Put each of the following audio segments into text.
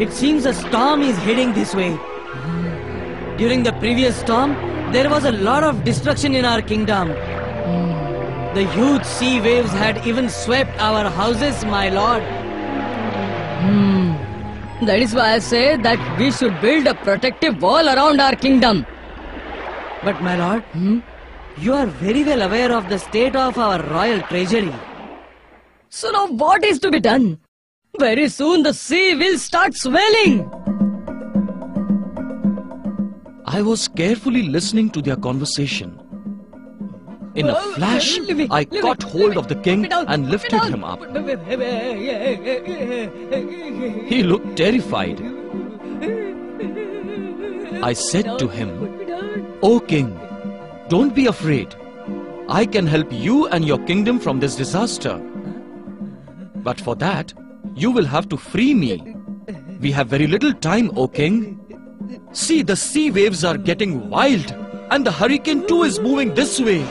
It seems a storm is heading this way. During the previous storm, there was a lot of destruction in our kingdom. The huge sea waves had even swept our houses, my lord. That is why I say that we should build a protective wall around our kingdom. But my lord, you are very well aware of the state of our royal treasury. So now what is to be done? Very soon the sea will start swelling. I was carefully listening to their conversation. In a flash, I caught hold of the king and lifted him up. He looked terrified. I said to him, "O king, don't be afraid. I can help you and your kingdom from this disaster. But for that, you will have to free me. We have very little time, O king. See, the sea waves are getting wild, and the hurricane too is moving this way."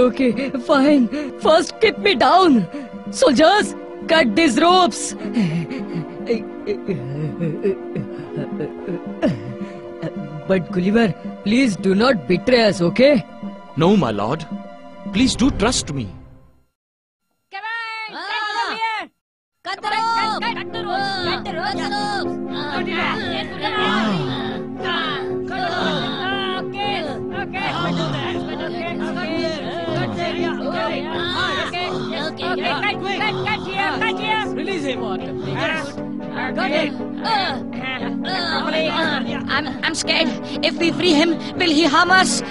Okay, fine. First keep me down. Soldiers, cut these ropes. But Gulliver, please do not betray us, okay? No, my lord. Please do trust me. Come on! Cut the rope! Cut the ropes! Cut the ropes! Cut here! Release him. Got it! I'm scared. If we free him, will he harm us?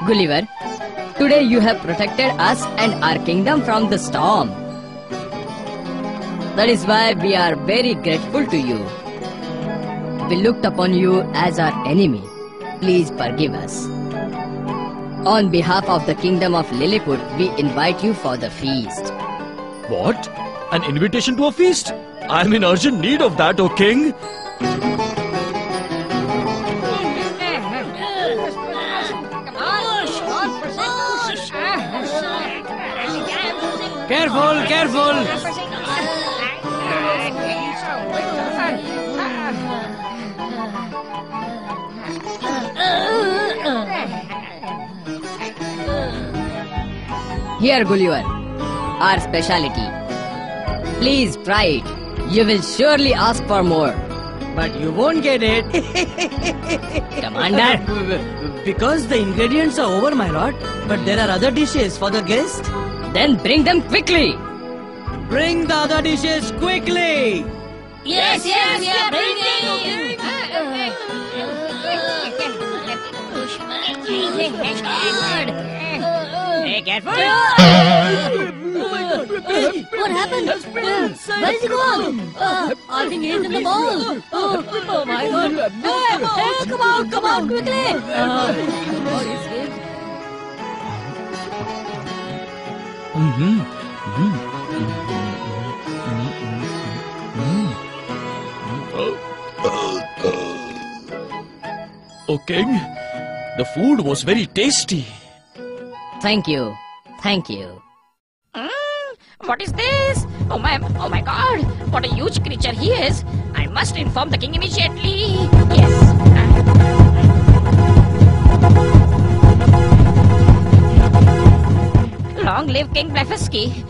Gulliver, today you have protected us and our kingdom from the storm. That is why we are very grateful to you. We looked upon you as our enemy. Please forgive us. On behalf of the kingdom of Lilliput, we invite you for the feast. What? An invitation to a feast? I am in urgent need of that, O king. Careful, careful. Here, Gulliver, our speciality. Please try it. You will surely ask for more. But you won't get it. Commander. Because the ingredients are over, my lord. But there are other dishes for the guest. Then bring them quickly. Bring the other dishes quickly. Yes, we are bringing. Hey, careful! What happened? Where is he gone? I think he's in the bowl. Oh my God! Hey, come out quickly! O king, the food was very tasty. Thank you. Thank you. What is this? Oh my God! What a huge creature he is! I must inform the king immediately. Yes. Long believe King Blefusky.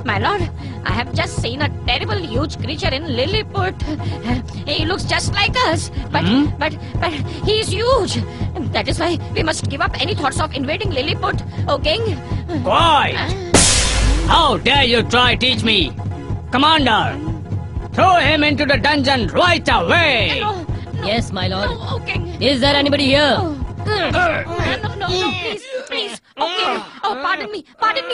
My lord, I have just seen a terrible huge creature in Lilliput. He looks just like us, but he is huge. That is why we must give up any thoughts of invading Lilliput, O king. Quiet! How dare you try teach me? Commander, throw him into the dungeon right away! No, Yes, my lord. O king. Is there anybody here? No, please. Okay. Oh, pardon me,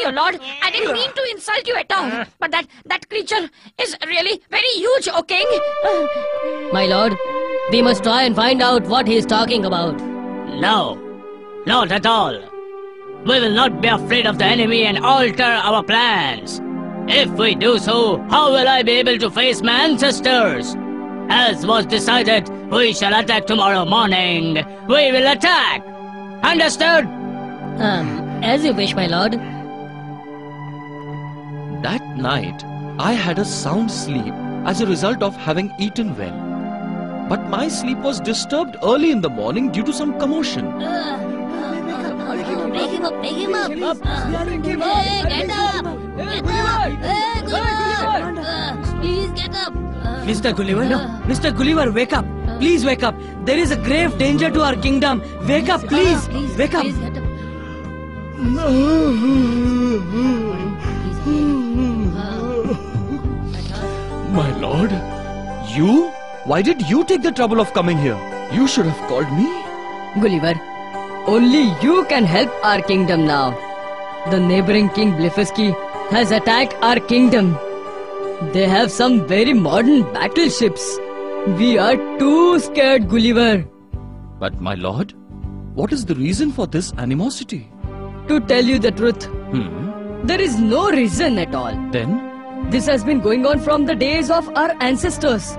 your lord. I didn't mean to insult you at all. But that creature is really very huge, O king. My lord, we must try and find out what he is talking about. No, not at all. We will not be afraid of the enemy and alter our plans. If we do so, how will I be able to face my ancestors? As was decided, we shall attack tomorrow morning. We will attack. Understood? As you wish, my lord. That night, I had a sound sleep as a result of having eaten well. But my sleep was disturbed early in the morning due to some commotion. Break him up. Hey, get up. Hey, Gulliver. Please get up. Mr. Gulliver? Mr. Gulliver, wake up. Please wake up. There is a grave danger to our kingdom. Wake up, please. Wake up. Please get up. My lord, you? Why did you take the trouble of coming here? You should have called me. Gulliver, only you can help our kingdom now. The neighboring King Blefusky has attacked our kingdom. They have some very modern battleships. We are too scared, Gulliver. But my lord, what is the reason for this animosity? To tell you the truth, there is no reason at all. Then? This has been going on from the days of our ancestors.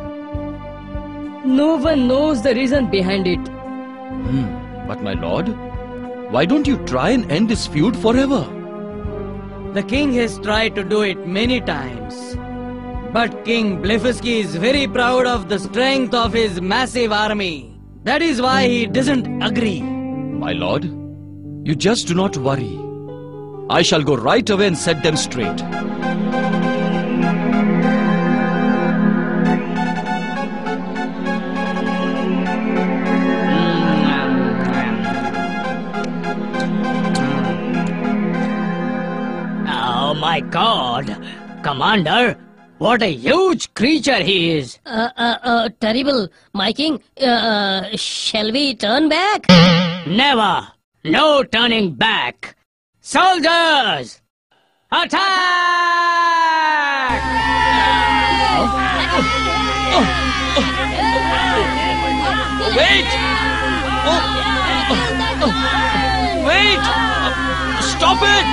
No one knows the reason behind it. But my lord, why don't you try and end this feud forever? The king has tried to do it many times. But King Blefusky is very proud of the strength of his massive army. That is why he doesn't agree. My lord, you just do not worry. I shall go right away and set them straight. Oh my God! Commander, what a huge creature he is! Terrible. My king, shall we turn back? Never! No turning back! Soldiers! Attack! Wait! Wait! Stop it!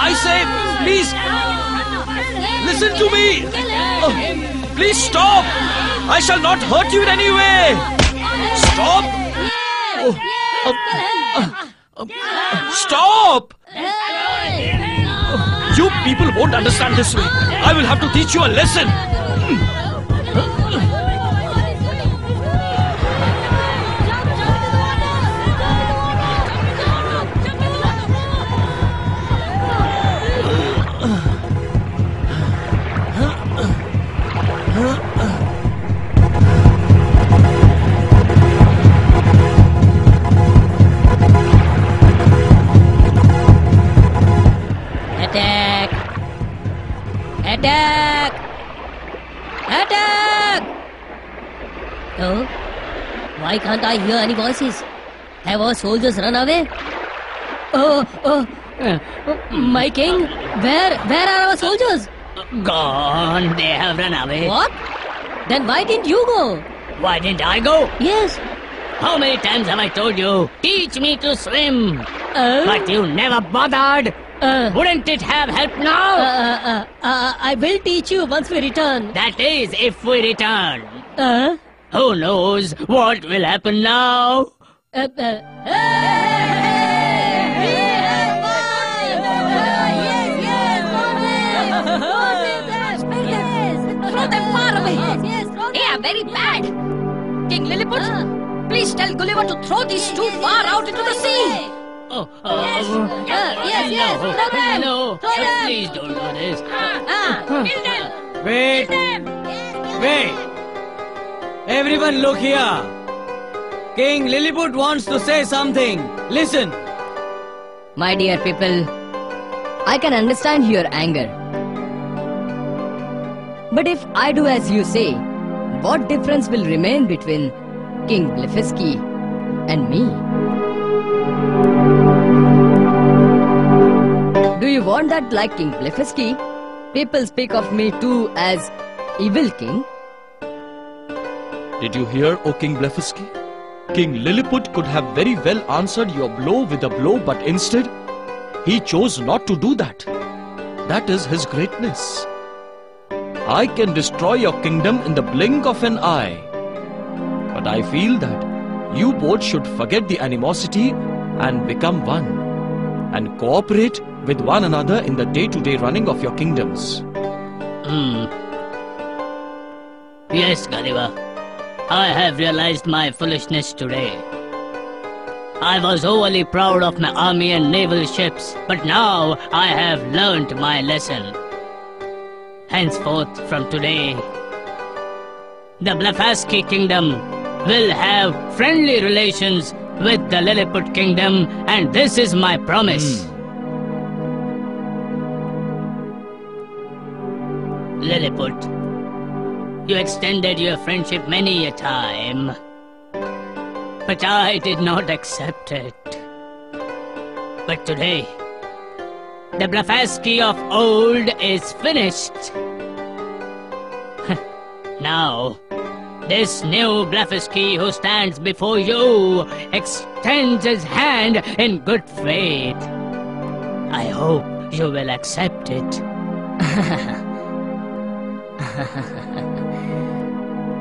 I say, please, listen to me! Please stop! I shall not hurt you in any way! Stop! Stop! You people won't understand this way. I will have to teach you a lesson. Attack! Attack! Attack! Oh, why can't I hear any voices? Have our soldiers run away? My king, where are our soldiers? Gone, they have run away. What? Then why didn't you go? Why didn't I go? Yes. How many times have I told you, teach me to swim? But you never bothered. Wouldn't it have helped now? I will teach you once we return. That is, if we return. Who knows what will happen now? Throw them far away. They are very bad. King Lilliput, Please tell Gulliver to throw these two far out into the sea. Yes. Throw them. No, Throw them. please don't do this. Kill them. Wait. Wait. Everyone look here. King Lilliput wants to say something. Listen. My dear people, I can understand your anger. But if I do as you say, what difference will remain between King Blefusky and me? Do you want that like King Blefusky? People speak of me too as Evil King. Did you hear, O King Blefusky? King Lilliput could have very well answered your blow with a blow, but instead, he chose not to do that. That is his greatness. I can destroy your kingdom in the blink of an eye. But I feel that you both should forget the animosity and become one, and cooperate with one another in the day-to-day running of your kingdoms. Yes, Gulliver. I have realized my foolishness today. I was overly proud of my army and naval ships, but now I have learnt my lesson. Henceforth, from today, the Blefusky kingdom will have friendly relations with the Lilliput kingdom, and this is my promise. Lilliput, you extended your friendship many a time, but I did not accept it. But today, the Blefusky of old is finished. Now, this new Blefusky who stands before you extends his hand in good faith. I hope you will accept it.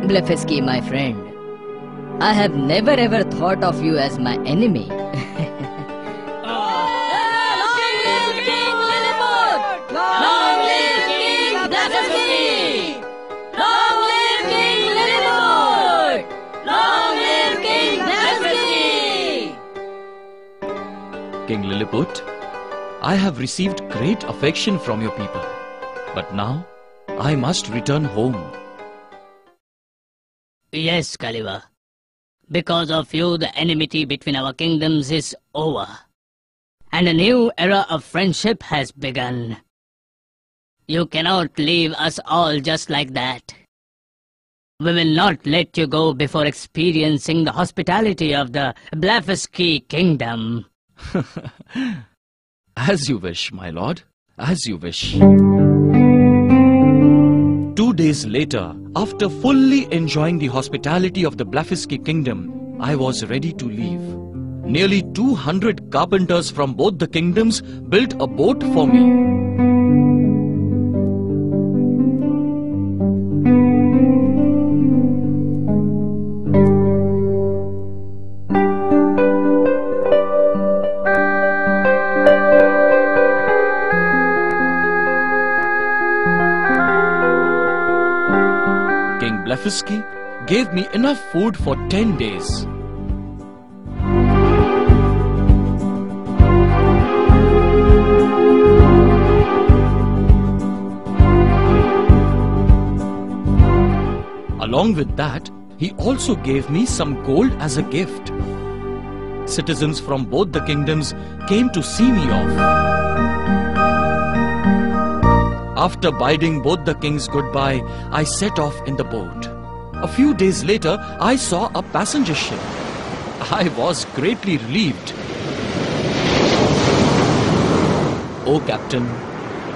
Blefusky, my friend, I have never ever thought of you as my enemy. King Lilliput, I have received great affection from your people, but now I must return home. Yes, Gulliver. Because of you, the enmity between our kingdoms is over, and a new era of friendship has begun. You cannot leave us all just like that. We will not let you go before experiencing the hospitality of the Blefusky kingdom. As you wish, my lord, as you wish. 2 days later, after fully enjoying the hospitality of the Blefusky kingdom, I was ready to leave. Nearly 200 carpenters from both the kingdoms built a boat for me. Blefusky gave me enough food for 10 days. Along with that, he also gave me some gold as a gift. Citizens from both the kingdoms came to see me off. After bidding both the kings goodbye, I set off in the boat. A few days later, I saw a passenger ship. I was greatly relieved. Oh, Captain,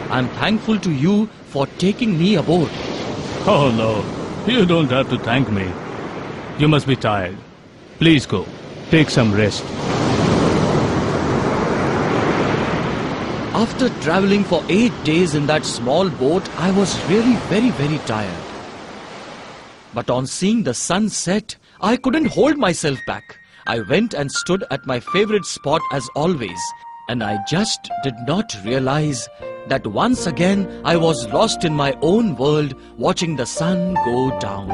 I'm thankful to you for taking me aboard. Oh no, you don't have to thank me. You must be tired. Please go. Take some rest. After traveling for 8 days in that small boat, I was really very tired. But on seeing the sun set, I couldn't hold myself back. I went and stood at my favorite spot as always, and I just did not realize that once again I was lost in my own world watching the sun go down.